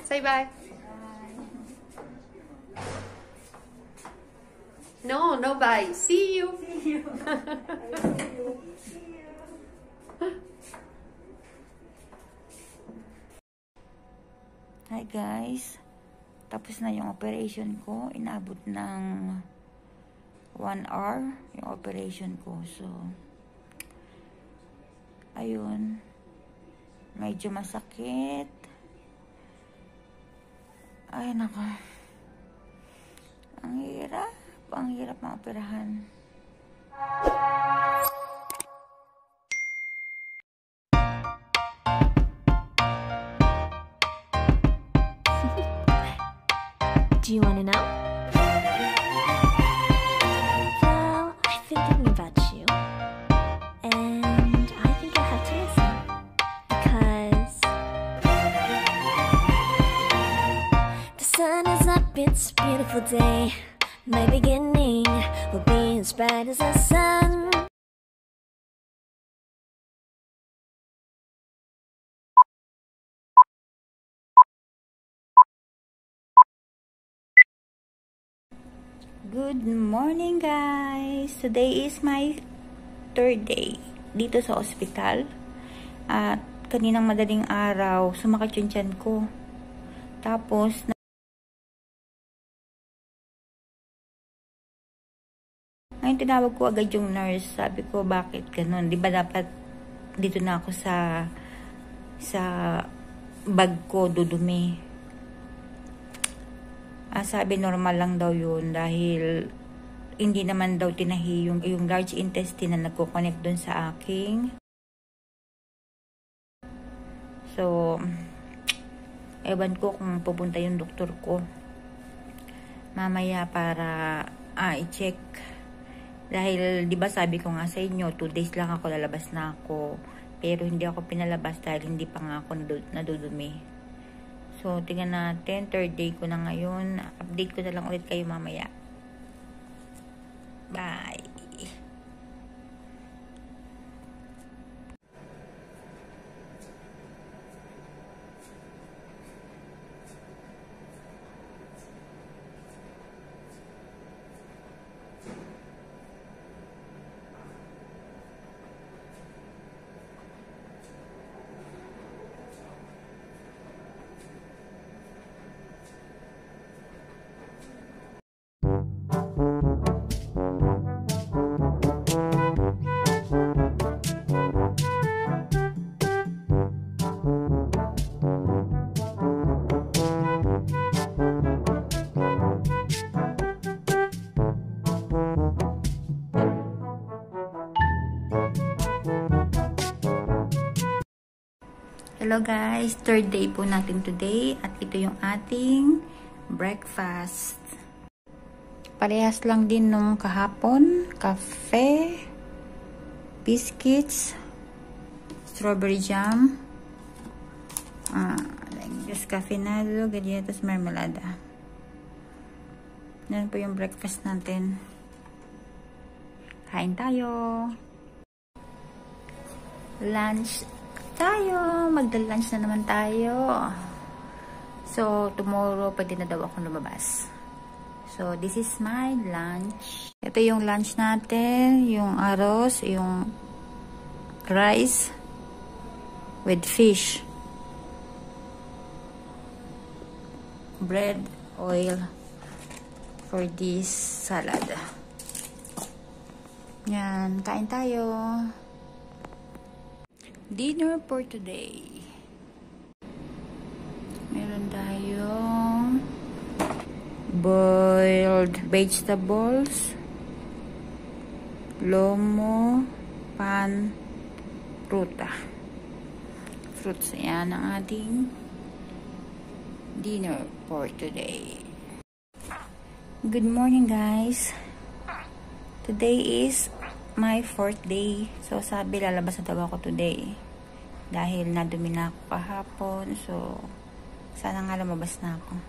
Say bye. No, no bye. See you. See you. See you. Hi guys. Tapos na yung operation ko. Inabot ng 1 hour yung operation ko. So, ayun. Medyo masakit. Ay, naka. Ang hirap. Ang hirap maoperahan. Do you want to know? Well, I've been thinking about you. And I think I have to listen. Because the sun is up, it's a beautiful day. My beginning will be as bright as the sun. Good morning guys! Today is my 3rd day dito sa ospital. At kaninang madaling araw, sumakit yung tiyan ko. Tapos, ngayon tinawag ko agad yung nurse. Sabi ko, bakit ganun? Di ba dapat dito na ako sa bag ko dudumi? Sabi normal lang daw yun dahil hindi naman daw tinahi yung large intestine na nagko-connect dun sa aking. So, ewan ko kung pupunta yung doktor ko mamaya para i-check. Dahil di ba sabi ko nga sa inyo, 2 days lang ako, lalabas na ako. Pero hindi ako pinalabas dahil hindi pa nga ako nadudumi. So, tingnan natin. 3rd day ko na ngayon. Update ko na lang ulit kayo mamaya. Bye! Hello guys, 3rd day po natin today at ito yung ating breakfast. Parehas lang din nung kahapon, kafe, biscuits, strawberry jam, like this cafinado, galletas, marmelada. Yan po yung breakfast natin. Kain tayo. Lunch tayo. Magda-lunch na naman tayo. So, tomorrow pwede na daw ako lumabas. So, this is my lunch. Ito yung lunch natin. Yung arroz, yung rice with fish. Bread, oil for this salad. Yan, kain tayo. Dinner for today. Meron tayong boiled vegetables, lomo, pan, pruta. Fruits. Yan ang ating dinner for today. Good morning guys. Today is my 4th day. So, sabi lalabas na daw ako today. Dahil nadumi na ako kahapon. So, sana nga lumabas na ako.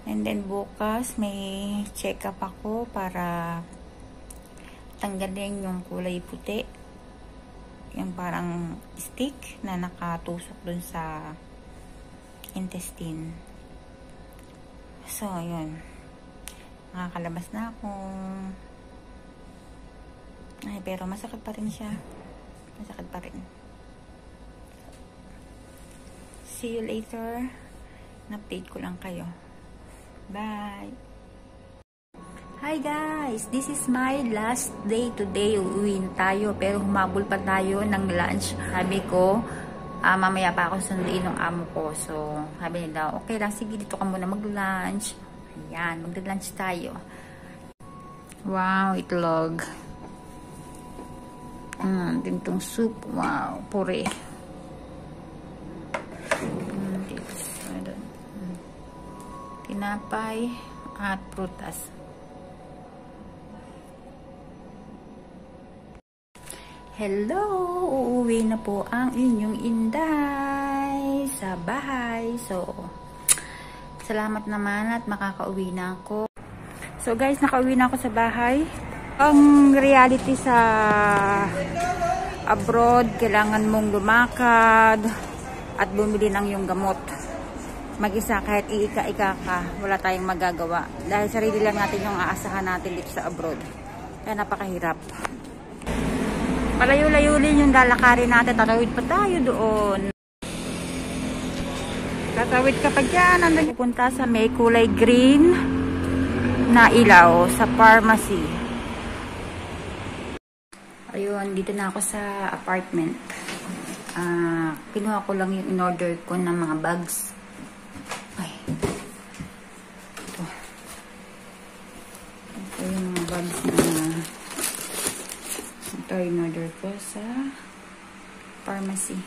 And then, bukas, may check-up ako para tanggalin yung kulay puti. Yung parang stick na nakatusok dun sa intestine. So, ayun. Nakakalabas na ako. Ay, pero masakit pa rin siya. Masakit pa rin. See you later. Na-update ko lang kayo. Bye! Hi guys! This is my last day today. Uuwiin tayo pero humabol pa tayo ng lunch. Sabi ko, mamaya pa ako sunduin ng amo ko. So, sabi niya daw, okay lang, sige, dito ka muna mag-lunch. Ayan, mag-lunch tayo. Wow, itlog. Tintong soup. Wow, pure. Tinapay at prutas. Hello! Uuwi na po ang inyong Inday sa bahay. So, salamat naman at makakauwi na ako. So guys, nakauwi na ako sa bahay. Ang reality sa abroad, kailangan mong lumakad at bumili ng iyong gamot. Mag-isa, kahit iika-ika ka, wala tayong magagawa. Dahil sarili lang natin yung aasahan natin dito sa abroad. Kaya napakahirap. Malayo-layulin yung lalakarin natin. Tatawid pa tayo doon. Tatawid ka pa dyan. Pupunta sa may kulay green na ilaw sa pharmacy. Ayun, dito na ako sa apartment. Kinuha ko lang yung in-order ko ng mga bags. Ay. Ito yung mga bags na ito in-order ko sa pharmacy.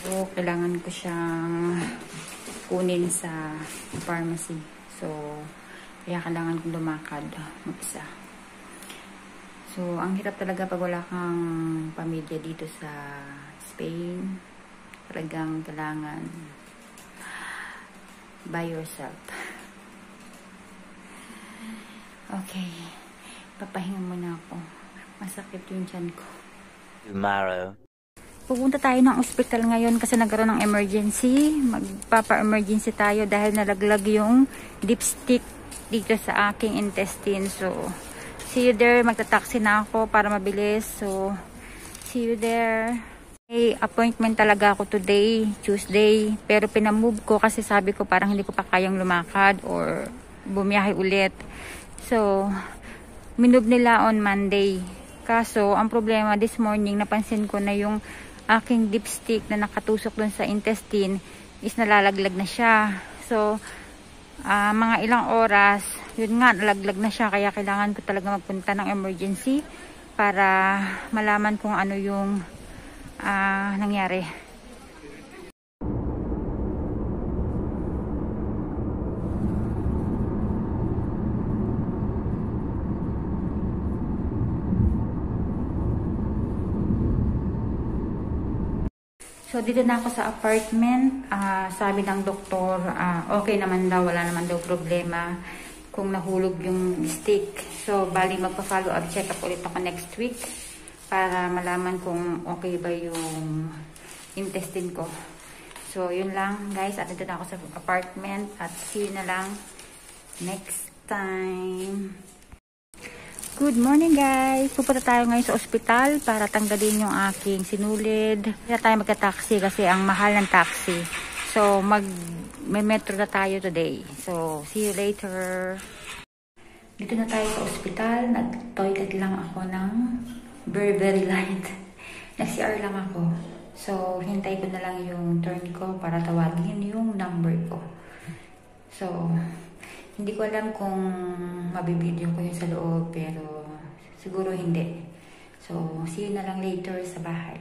So, kailangan ko siyang kunin sa pharmacy. So, kaya kailangan kong lumakad mag-isa. So, ang hirap talaga pag wala kang pamilya dito sa Spain. Talagang kailangan by yourself. Okay. Papahinga muna ako. Masakit yung tiyan ko. Tomorrow. Pupunta tayo ng ospital ngayon kasi nagkaroon ng emergency. Magpapa-emergency tayo dahil nalaglag yung dipstick dito sa aking intestine. So, see you there. Magta-taxi na ako para mabilis. So, see you there. May appointment talaga ako today, Tuesday. Pero pinamove ko kasi sabi ko parang hindi ko pa kayang lumakad or bumiyahe ulit. So, minove nila on Monday. Kaso, ang problema this morning, napansin ko na yung aking dipstick na nakatusok dun sa intestine is nalalaglag na siya. So, mga ilang oras, yun nga, nalaglag na siya. Kaya kailangan ko talaga magpunta ng emergency para malaman kung ano yung nangyari. So, dito na ako sa apartment. Sabi ng doktor, okay naman daw, wala naman daw problema kung nahulog yung stick. So, bali magpa-follow up check-up ulit ako next week para malaman kung okay ba yung intestine ko. So, yun lang guys. At dito na ako sa apartment at see you na lang next time. Good morning guys! Pupunta tayo ngayon sa ospital para tanggalin yung aking sinulid. Kaya tayo magka-taxi kasi ang mahal ng taxi. So, may metro na tayo today. So, see you later. Dito na tayo sa ospital. Nag-toilet lang ako ng very light. Nag-CR lang ako. So, hintay ko na lang yung turn ko para tawagin yung number ko. So, hindi ko alam kung mabibideo ko yun sa loob, pero siguro hindi. So, see you na lang later sa bahay.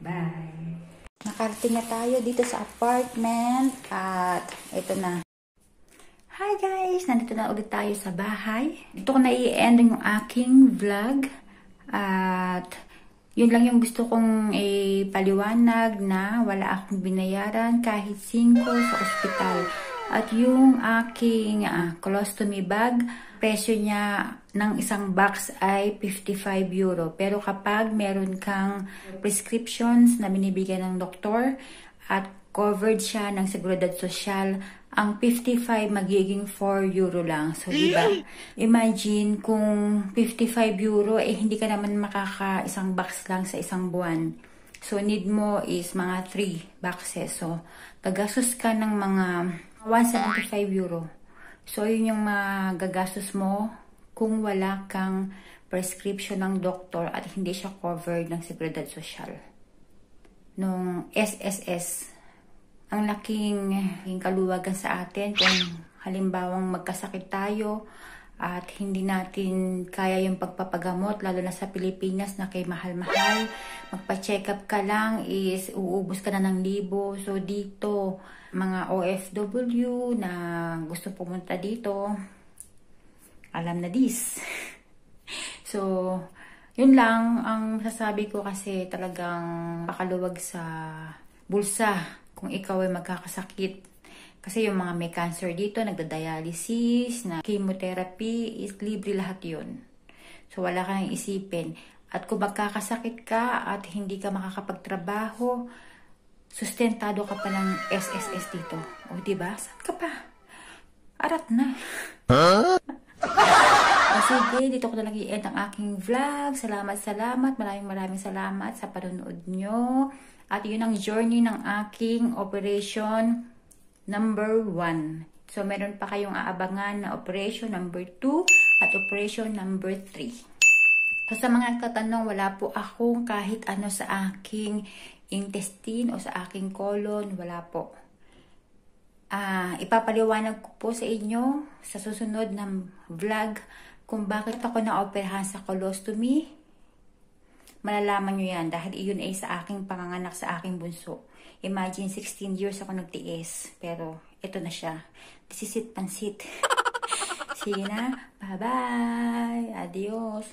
Bye! Nakarating na tayo dito sa apartment at ito na. Hi guys! Nandito na ulit tayo sa bahay. Dito ko na i-end yung aking vlog. At yun lang yung gusto kong ipaliwanag na wala akong binayaran kahit 5 sa ospital. At yung aking colostomy bag, presyo niya ng isang box ay 55 euro. Pero kapag meron kang prescriptions na binibigyan ng doktor at covered siya ng Seguridad Social. Ang 55 magiging 4 euro lang. So, diba? Imagine kung 55 euro, hindi ka naman isang box lang sa isang buwan. So, need mo is mga 3 boxes. So, gagastos ka ng mga 175 euro. So, yun yung magagastos mo kung wala kang prescription ng doktor at hindi siya covered ng Seguridad Social. Nung SSS, ang laking kaluwagan sa atin kung halimbawang magkasakit tayo at hindi natin kaya yung pagpapagamot, lalo na sa Pilipinas na kay mahal-mahal. Magpa-check up ka lang is uubos ka na ng libo. So dito, mga OFW na gusto pumunta dito, alam na this. So, yun lang ang sasabi ko kasi talagang pakaluwag sa bulsa kung ikaw ay magkakasakit. Kasi yung mga may cancer dito, nagda-dialysis, na chemotherapy, is libre lahat yun. So, wala ka nang isipin. At kung magkakasakit ka at hindi ka makakapagtrabaho, sustentado ka pa ng SSS dito. O, diba? Saan ka pa? Arat na. Sige, dito ko talaga i-end ang aking vlog. Salamat. Maraming salamat sa panonood nyo. At yun ang journey ng aking operation number 1. So, meron pa kayong aabangan na operation number 2 at operation number 3. So, sa mga katanong, wala po akong kahit ano sa aking intestine o sa aking colon. Wala po. Ipapaliwanag ko po sa inyo sa susunod na vlog kung bakit ako na-operahan sa colostomy. Malalaman nyo yan dahil iyon ay sa aking panganganak sa aking bunso. Imagine 16 years ako nagtiis. Pero ito na siya. This is it, pansit. Sige na. Bye-bye. Adios.